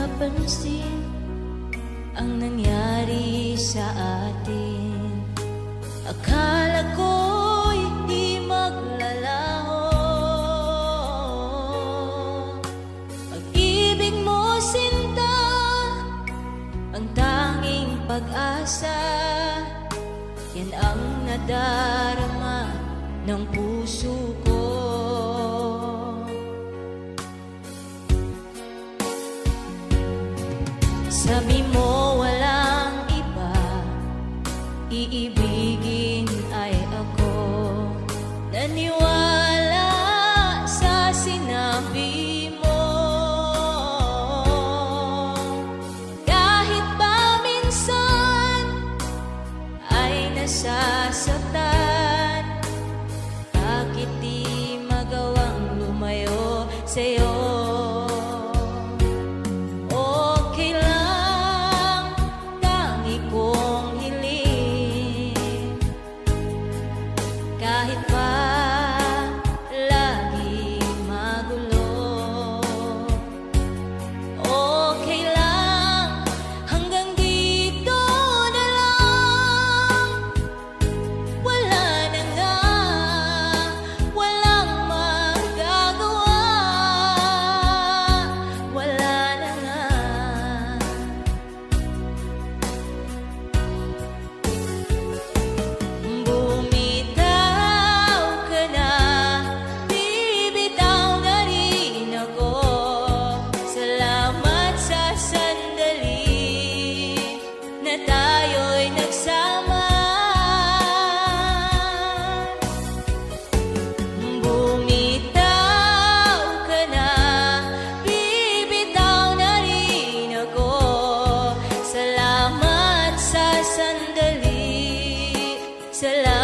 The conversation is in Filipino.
napapansin ang nangyari sa atin. Akala ko'y di maglalaho. Pag-ibig mo, sinta, ang tanging pag-asa. Yan ang nadarama ng puso ko. Sabi mo walang iba, iibigin ay ako. Naniwala sa sinabi mo. Kahit pa minsan ay nasasaktan, bakit di magawang lumayo sa'yo? Kahit pa laging magulo, okay lang, hanggang dito na lang. Wala na nga, walang magagawa. Wala na nga. Tayo'y nagsama, bumitaw ka na, bibitaw na rin ako. Salamat sa sandali, salamat.